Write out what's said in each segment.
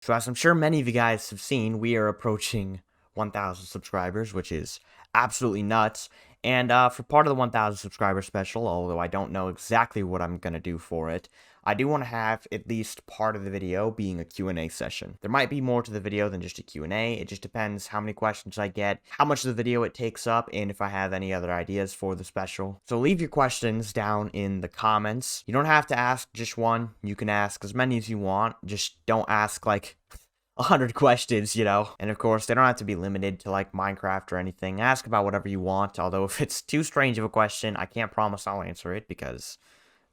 So as I'm sure many of you guys have seen, we are approaching 1,000 subscribers, which is absolutely nuts. And for part of the 1,000 subscriber special, although I don't know exactly what I'm going to do for it, I do want to have at least part of the video being a Q&A session. There might be more to the video than just a Q&A. It just depends how many questions I get, how much of the video it takes up, and if I have any other ideas for the special. So leave your questions down in the comments. You don't have to ask just one. You can ask as many as you want. Just don't ask like 100 questions, you know? And of course, they don't have to be limited to like Minecraft or anything. Ask about whatever you want, although if it's too strange of a question, I can't promise I'll answer it because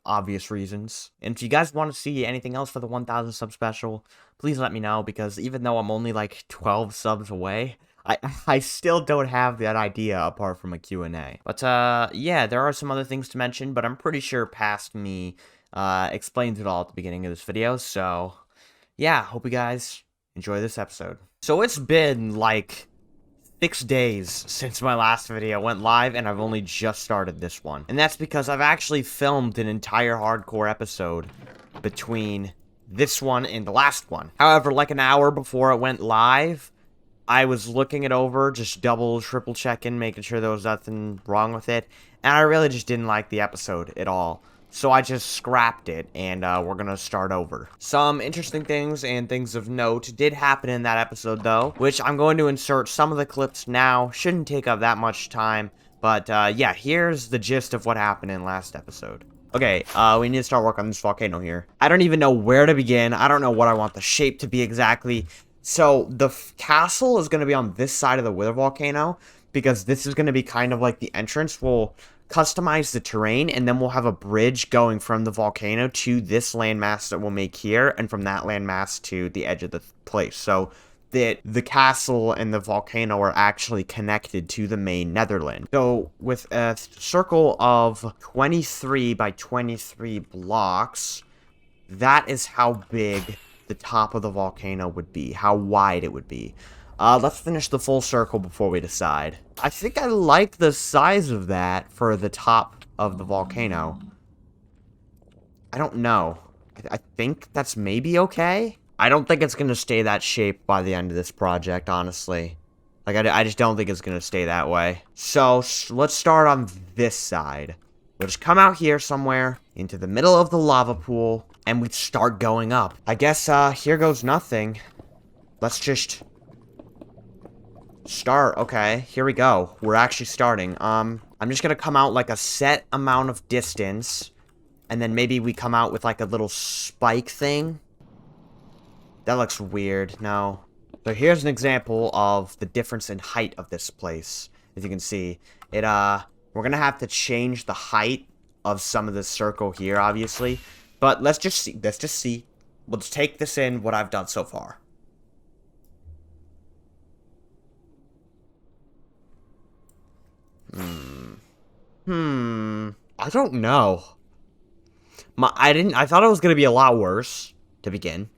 obvious reasons. And if you guys want to see anything else for the 1,000 sub special, please let me know, because even though I'm only like 12 subs away, I still don't have that idea apart from a Q&A. But yeah, there are some other things to mention, but I'm pretty sure Past Me explains it all at the beginning of this video, so yeah, hope you guys enjoy this episode. So it's been like 6 days since my last video went live, and I've only just started this one. And that's because I've actually filmed an entire hardcore episode between this one and the last one. However, like an hour before it went live, I was looking it over, just double, triple checking, making sure there was nothing wrong with it, and I really just didn't like the episode at all. So I just scrapped it, and we're gonna start over. Some interesting things and things of note did happen in that episode, though, which I'm going to insert some of the clips now. Shouldn't take up that much time, but yeah, here's the gist of what happened in last episode. Okay, we need to start work on this volcano here. I don't even know where to begin. I don't know what I want the shape to be exactly. So the castle is going to be on this side of the Wither volcano, because this is going to be kind of like the entrance. We'll customize the terrain, and then we'll have a bridge going from the volcano to this landmass that we'll make here, and from that landmass to the edge of the place, so that the castle and the volcano are actually connected to the main Netherland. So with a circle of 23 by 23 blocks, that is how big the top of the volcano would be, how wide it would be. Let's finish the full circle before we decide. I think I like the size of that for the top of the volcano. I don't know. I think that's maybe okay. I don't think it's going to stay that shape by the end of this project, honestly. Like, I just don't think it's going to stay that way. So, let's start on this side. We'll just come out here somewhere, into the middle of the lava pool, and we start going up. I guess, here goes nothing. Let's just start. Okay, here we go. We're actually starting. I'm just gonna come out like a set amount of distance, and then maybe we come out with like a little spike thing. That looks weird. No. So here's an example of the difference in height of this place. As you can see, we're gonna have to change the height of some of this circle here, obviously. But let's just see. Let's take this in, what I've done so far. I don't know. I thought it was gonna be a lot worse, to begin.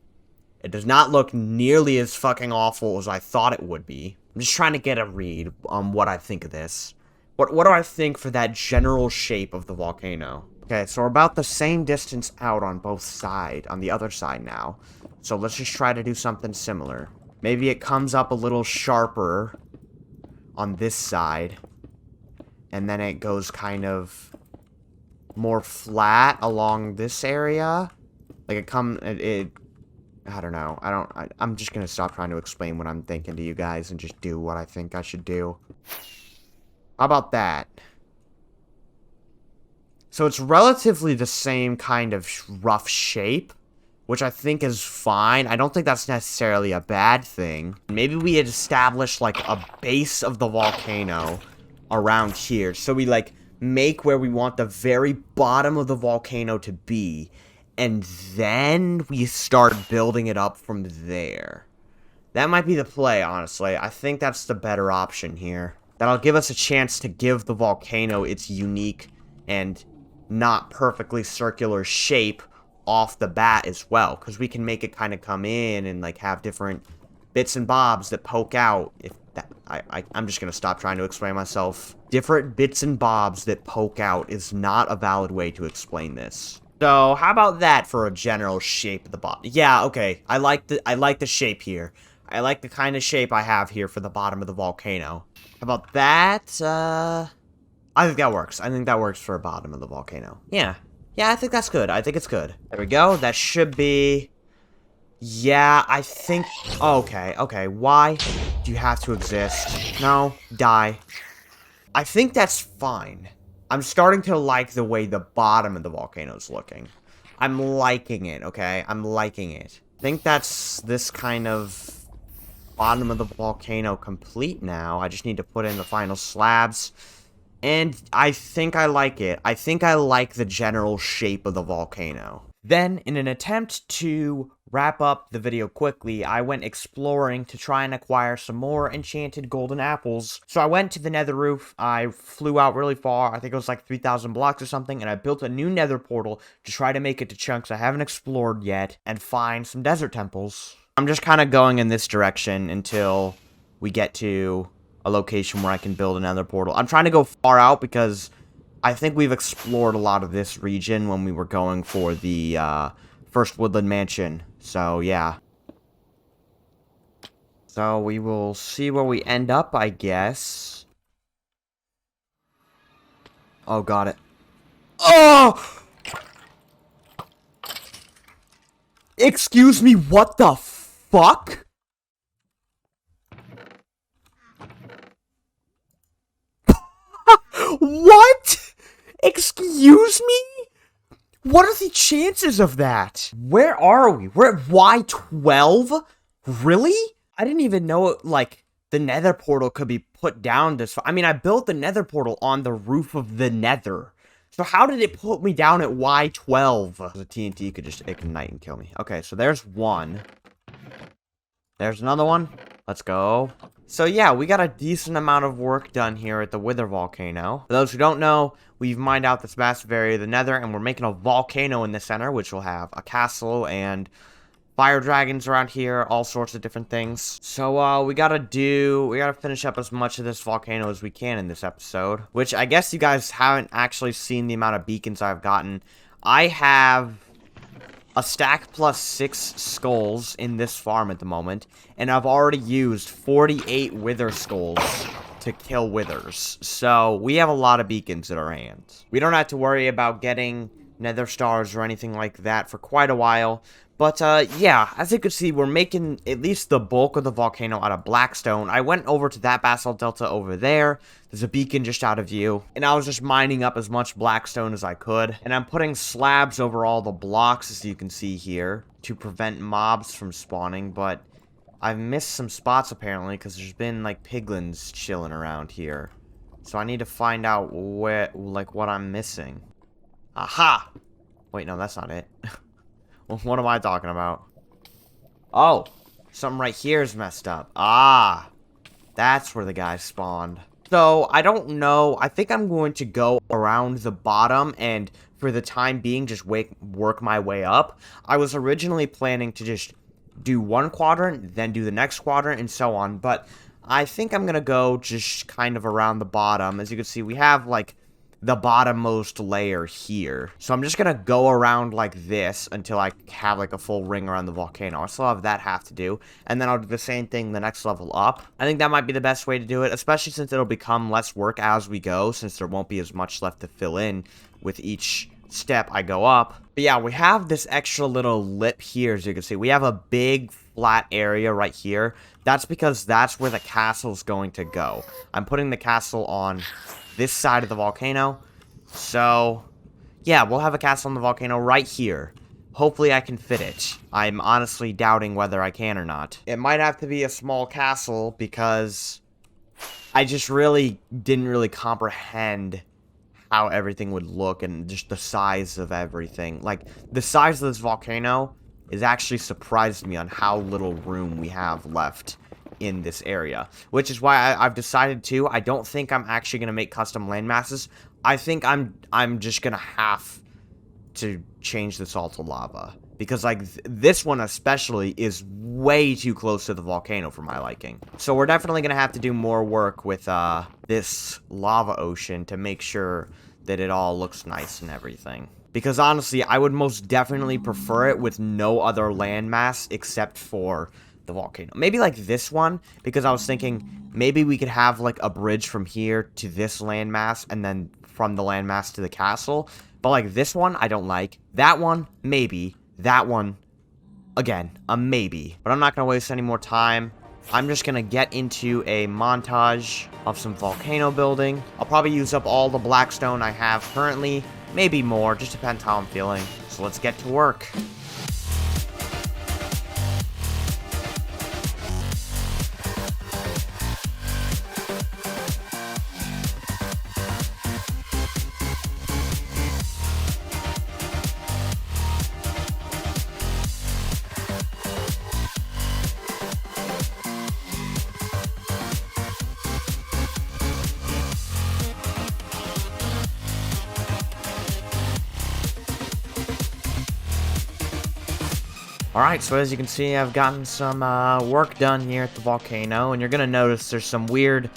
It does not look nearly as fucking awful as I thought it would be. I'm just trying to get a read on what I think of this. What do I think for that general shape of the volcano? Okay, so we're about the same distance out on both sides, on the other side now. So let's just try to do something similar. Maybe it comes up a little sharper on this side, and then it goes kind of more flat along this area. Like I don't know. I'm just gonna stop trying to explain what I'm thinking to you guys and just do what I think I should do. How about that? So it's relatively the same kind of rough shape, which I think is fine. I don't think that's necessarily a bad thing. Maybe we had established like a base of the volcano around here. So we like make where we want the very bottom of the volcano to be, and then we start building it up from there. That might be the play, honestly. I think that's the better option here. That'll give us a chance to give the volcano its unique and not perfectly circular shape off the bat as well, because we can make it kind of come in and like have different bits and bobs that poke out. If that, I'm just gonna stop trying to explain myself. Different bits and bobs that poke out is not a valid way to explain this. So, how about that for a general shape of the bottom? Yeah, okay. I like the shape here. I like the kind of shape I have here for the bottom of the volcano. How about that? I think that works. I think that works for a bottom of the volcano. Yeah. Yeah, I think that's good. I think it's good. There we go. That should be... Yeah, I think... Okay, okay. Why do you have to exist? No, die. I think that's fine. I'm starting to like the way the bottom of the volcano is looking. I'm liking it, okay? I'm liking it. I think that's this kind of bottom of the volcano complete now. I just need to put in the final slabs. And I think I like it. I think I like the general shape of the volcano. Then, in an attempt to wrap up the video quickly, I went exploring to try and acquire some more enchanted golden apples. So I went to the nether roof, I flew out really far, I think it was like 3,000 blocks or something, and I built a new nether portal to try to make it to chunks I haven't explored yet, and find some desert temples. I'm just kind of going in this direction until we get to a location where I can build another portal. I'm trying to go far out because I think we've explored a lot of this region when we were going for the first woodland mansion. So, yeah. So, we will see where we end up, I guess. Oh, got it. Oh! Excuse me, what the fuck? What? Excuse me? What are the chances of that? Where are we? We're at Y12? Really? I didn't even know, like, the nether portal could be put down this far. I mean, I built the nether portal on the roof of the nether. So how did it put me down at Y12? The TNT could just ignite and kill me. Okay, so there's one. There's another one. Let's go. So yeah, we got a decent amount of work done here at the Wither Volcano. For those who don't know, we've mined out this massive area of the Nether, and we're making a volcano in the center, which will have a castle and fire dragons around here, all sorts of different things. So we gotta finish up as much of this volcano as we can in this episode. Which I guess you guys haven't actually seen the amount of beacons I've gotten. I have a stack plus 6 skulls in this farm at the moment, and I've already used 48 wither skulls to kill withers. So we have a lot of beacons at our hands. We don't have to worry about getting nether stars or anything like that for quite a while. But, yeah, as you can see, we're making at least the bulk of the volcano out of blackstone. I went over to that basalt delta over there. There's a beacon just out of view. And I was just mining up as much blackstone as I could. And I'm putting slabs over all the blocks, as you can see here, to prevent mobs from spawning. But I've missed some spots, apparently, because there's been, like, piglins chilling around here. So I need to find out where, like, what I'm missing. Aha! Wait, no, that's not it. What am I talking about? Oh, something right here is messed up. Ah, that's where the guys spawned. So, I don't know. I think I'm going to go around the bottom and, for the time being, just work my way up. I was originally planning to just do one quadrant, then do the next quadrant, and so on. But I think I'm going to go just kind of around the bottom. As you can see, we have, like, the bottommost layer here. So I'm just gonna go around like this until I have like a full ring around the volcano. I still have that half to do, and then I'll do the same thing the next level up. I think that might be the best way to do it, especially since it'll become less work as we go, since there won't be as much left to fill in with each step I go up. But yeah, we have this extra little lip here, as you can see. We have a big flat area right here. That's because that's where the castle's going to go. I'm putting the castle on this side of the volcano. So, yeah, we'll have a castle on the volcano right here. Hopefully I can fit it. I'm honestly doubting whether I can or not. It might have to be a small castle because I just didn't really comprehend how everything would look and just the size of everything. Like, the size of this volcano is actually surprised me on how little room we have left in this area, which is why I've decided to. I don't think I'm actually gonna make custom land masses. I think I'm just gonna have to change this all to lava because like this one especially is way too close to the volcano for my liking. So we're definitely gonna have to do more work with this lava ocean to make sure that it all looks nice and everything. Because honestly, I would most definitely prefer it with no other landmass except for the volcano. Maybe like this one, because I was thinking maybe we could have like a bridge from here to this landmass and then from the landmass to the castle. But like this one, I don't like. That one, maybe. That one, again, a maybe. But I'm not going to waste any more time. I'm just going to get into a montage of some volcano building. I'll probably use up all the blackstone I have currently. Maybe more, just depends how I'm feeling. So let's get to work. Alright, so as you can see, I've gotten some work done here at the volcano, and you're gonna notice there's some weird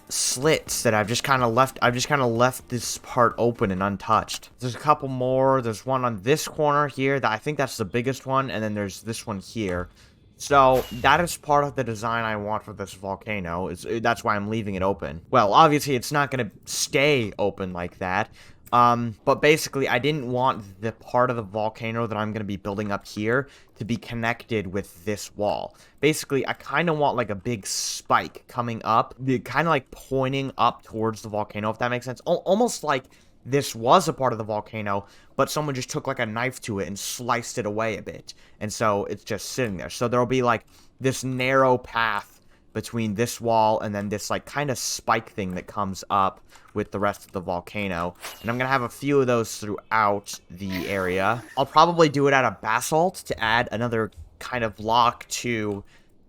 slits that I've just kind of left this part open and untouched. There's a couple more. There's one on this corner here that I think that's the biggest one, and then there's this one here. So that is part of the design I want for this volcano. That's why I'm leaving it open. Well, obviously it's not gonna stay open like that. But basically, I didn't want the part of the volcano that I'm going to be building up here to be connected with this wall. Basically, I kind of want like a big spike coming up, kind of like pointing up towards the volcano, if that makes sense. Almost like this was a part of the volcano, but someone just took like a knife to it and sliced it away a bit. And so it's just sitting there. So there'll be like this narrow path between this wall and then this like kind of spike thing that comes up with the rest of the volcano. And I'm gonna have a few of those throughout the area. I'll probably do it out of basalt to add another kind of block to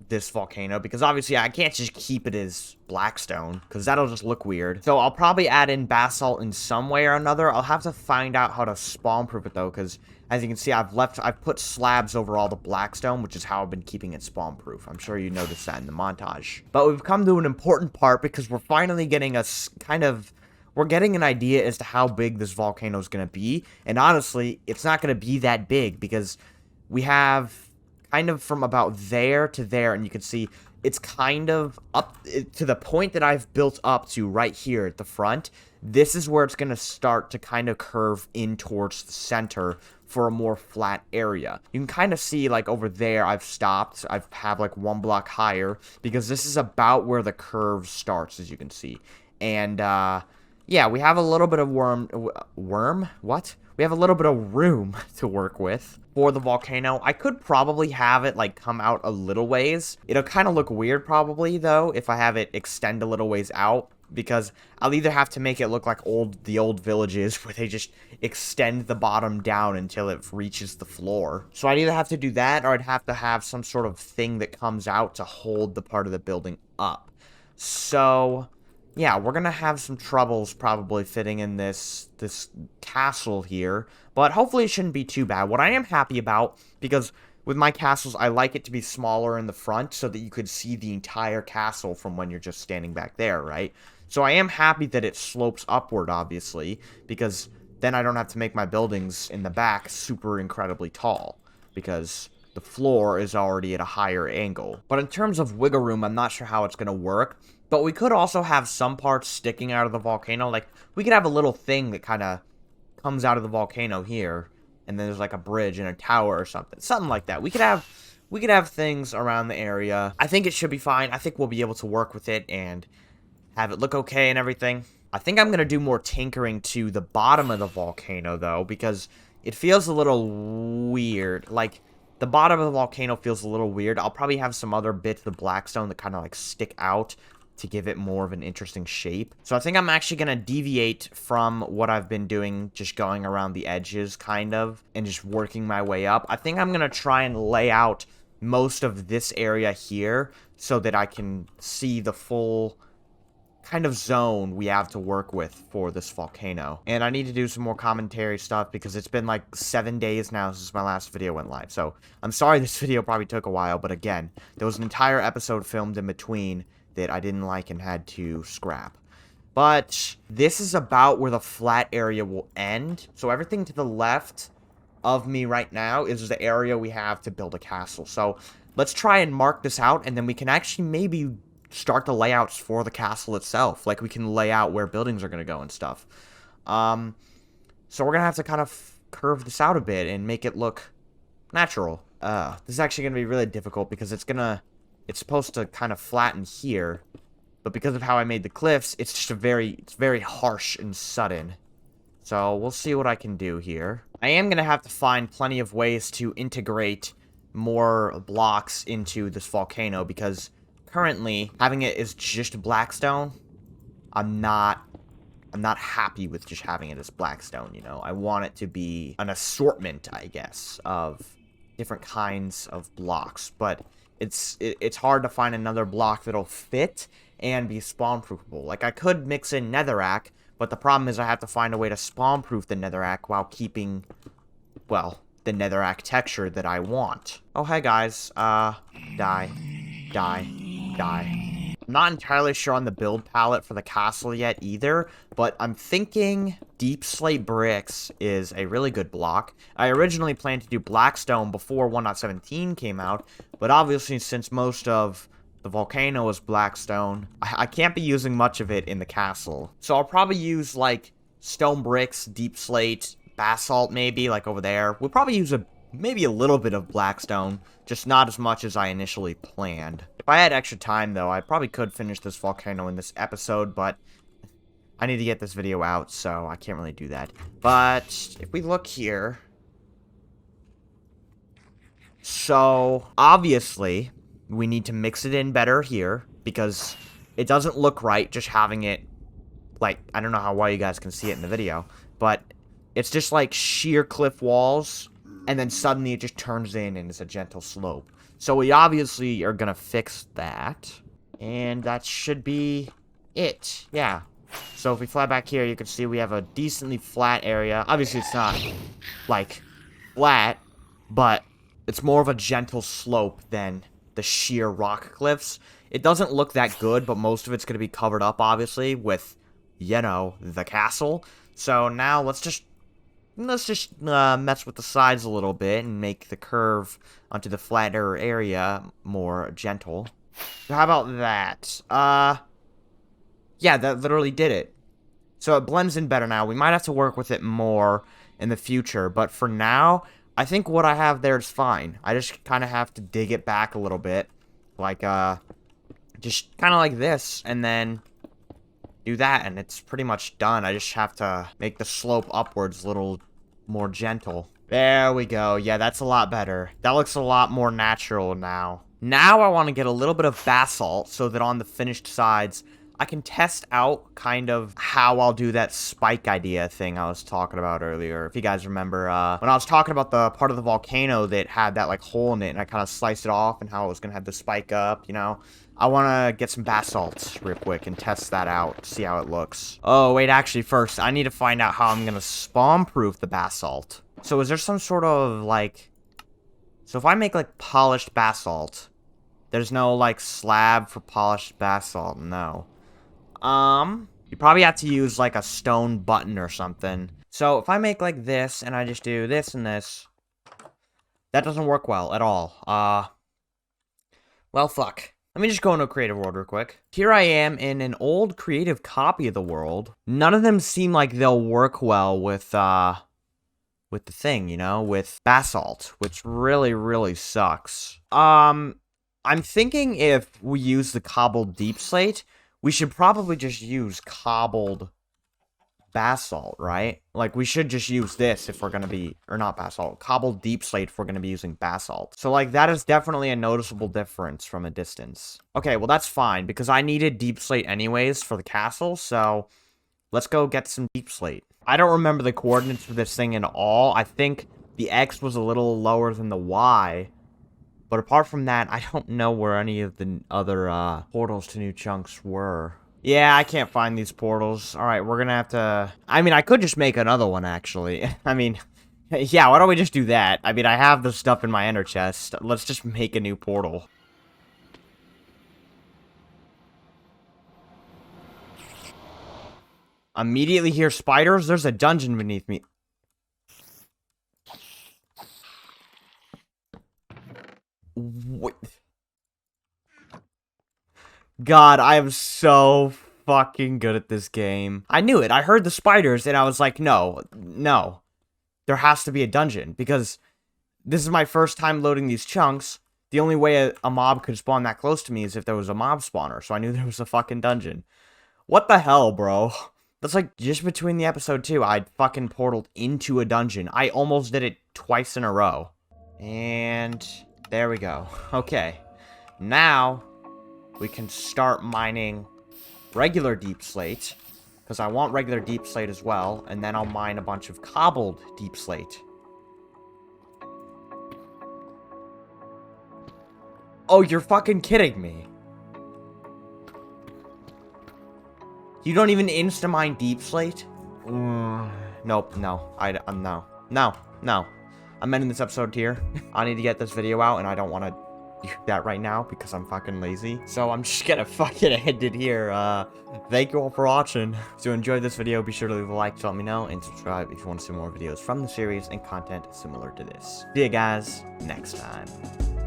this volcano, because obviously I can't just keep it as blackstone, because that'll just look weird. So I'll probably add in basalt in some way or another. I'll have to find out how to spawn proof it though, because as you can see, I've put slabs over all the blackstone, which is how I've been keeping it spawn proof. I'm sure you noticed that in the montage. But we've come to an important part, because we're finally getting we're getting an idea as to how big this volcano is going to be. And honestly, it's not going to be that big, because we have kind of from about there to there, and you can see it's kind of up to the point that I've built up to right here at the front. This is where it's going to start to kind of curve in towards the center for a more flat area. You can kind of see like over there I've stopped. I have like one block higher, because this is about where the curve starts, as you can see. And yeah, we have a little bit of we have a little bit of room to work with for the volcano. I could probably have it like come out a little ways. It'll kind of look weird probably though if I have it extend a little ways out, because I'll either have to make it look like the old villages where they just extend the bottom down until it reaches the floor. So I'd either have to do that, or I'd have to have some sort of thing that comes out to hold the part of the building up. So yeah, we're gonna have some troubles probably fitting in this castle here, but hopefully it shouldn't be too bad. What I am happy about, because with my castles, I like it to be smaller in the front so that you could see the entire castle from when you're just standing back there, right? So I am happy that it slopes upward, obviously, because then I don't have to make my buildings in the back super incredibly tall, because the floor is already at a higher angle. But in terms of wiggle room, I'm not sure how it's going to work. But we could also have some parts sticking out of the volcano. Like, we could have a little thing that kind of comes out of the volcano here, and then there's like a bridge and a tower or something. Something like that. We could have things around the area. I think it should be fine. I think we'll be able to work with it and have it look okay and everything. I think I'm going to do more tinkering to the bottom of the volcano, though, because it feels a little weird. Like, the bottom of the volcano feels a little weird. I'll probably have some other bits of blackstone that kind of like stick out to give it more of an interesting shape. So I think I'm actually going to deviate from what I've been doing, just going around the edges, kind of, and just working my way up. I think I'm going to try and lay out most of this area here so that I can see the full kind of zone we have to work with for this volcano. And I need to do some more commentary stuff, because it's been like 7 days now since my last video went live. So I'm sorry this video probably took a while, but again, there was an entire episode filmed in between that I didn't like and had to scrap. But this is about where the flat area will end. So everything to the left of me right now is the area we have to build a castle. So let's try and mark this out, and then we can actually maybe start the layouts for the castle itself. Like, we can lay out where buildings are going to go and stuff. So we're going to have to kind of curve this out a bit and make it look natural. This is actually going to be really difficult because it's supposed to kind of flatten here. But because of how I made the cliffs, it's just it's very harsh and sudden. So we'll see what I can do here. I am going to have to find plenty of ways to integrate more blocks into this volcano because currently having it as just blackstone, I'm not happy with just having it as blackstone, you know. I want it to be an assortment, I guess, of different kinds of blocks, but it's hard to find another block that'll fit and be spawn-proofable. Like, I could mix in netherrack, but the problem is I have to find a way to spawn-proof the netherrack while keeping, well, the netherrack texture that I want. Oh, hey, guys. Die. I'm not entirely sure on the build palette for the castle yet either, but I'm thinking deep slate bricks is a really good block. I originally planned to do blackstone before 1.17 came out, but obviously since most of the volcano is blackstone, I can't be using much of it in the castle. So I'll probably use, like, stone bricks, deep slate, basalt maybe, like over there. We'll probably use maybe a little bit of blackstone, just not as much as I initially planned. If I had extra time, though, I probably could finish this volcano in this episode, but I need to get this video out, so I can't really do that. But if we look here, so obviously we need to mix it in better here because it doesn't look right just having it, like, I don't know how well you guys can see it in the video, but it's just like sheer cliff walls, and then suddenly it just turns in and it's a gentle slope. So we obviously are gonna fix that, and that should be it. Yeah. So if we fly back here, you can see we have a decently flat area. Obviously it's not, like, flat, but it's more of a gentle slope than the sheer rock cliffs. It doesn't look that good, but most of it's gonna be covered up, obviously, with, you know, the castle. So now let's just mess with the sides a little bit and make the curve onto the flatter area more gentle. So how about that? Yeah, that literally did it. So it blends in better now. We might have to work with it more in the future, but for now, I think what I have there is fine. I just kind of have to dig it back a little bit, like, just kind of like this, and then do that, and it's pretty much done. I just have to make the slope upwards a little more gentle. There we go. Yeah, that's a lot better. That looks a lot more natural now. Now I want to get a little bit of basalt so that on the finished sides, I can test out kind of how I'll do that spike idea thing I was talking about earlier. If you guys remember, when I was talking about the part of the volcano that had that, like, hole in it, and I kind of sliced it off and how it was going to have the spike up, you know? I want to get some basalt real quick and test that out, see how it looks. Oh, wait, actually, first, I need to find out how I'm going to spawn-proof the basalt. So is there some sort of, like... So if I make, like, polished basalt, there's no, like, slab for polished basalt, no. You probably have to use, like, a stone button or something. So if I make, like, this, and I just do this and this, that doesn't work well at all. Well, fuck. Let me just go into a creative world real quick. Here I am in an old creative copy of the world. None of them seem like they'll work well with the thing, you know, with basalt, which really, really sucks. I'm thinking if we use the cobbled deep slate, we should probably just use cobbled basalt, right? Like, we should just use this if we're gonna be, or not basalt, cobbled deep slate if we're gonna be using basalt. So, like, that is definitely a noticeable difference from a distance. Okay, well, that's fine, because I needed deep slate anyways for the castle, so let's go get some deep slate. I don't remember the coordinates for this thing at all. I think the X was a little lower than the Y, but apart from that, I don't know where any of the other portals to new chunks were. Yeah, I can't find these portals. Alright, we're gonna have to... I mean, I could just make another one, actually. I mean, yeah, why don't we just do that? I mean, I have the stuff in my ender chest. Let's just make a new portal. Immediately hear spiders? There's a dungeon beneath me. What? God, I am so fucking good at this game. I knew it. I heard the spiders, and I was like, no. There has to be a dungeon, because this is my first time loading these chunks. The only way a mob could spawn that close to me is if there was a mob spawner, so I knew there was a fucking dungeon. What the hell, bro? That's like, just between the episode 2, I'd fucking portaled into a dungeon. I almost did it twice in a row. And there we go. Okay. Now, we can start mining regular deep slate, because I want regular deep slate as well, and then I'll mine a bunch of cobbled deep slate. Oh, you're fucking kidding me. You don't even insta-mine deep slate? Nope, no. No. I'm ending this episode here. I need to get this video out, and I don't want to do that right now because I'm fucking lazy. So I'm just gonna fucking end it here. Thank you all for watching. If you enjoyed this video, be sure to leave a like to let me know, and subscribe if you want to see more videos from the series and content similar to this. See you guys next time.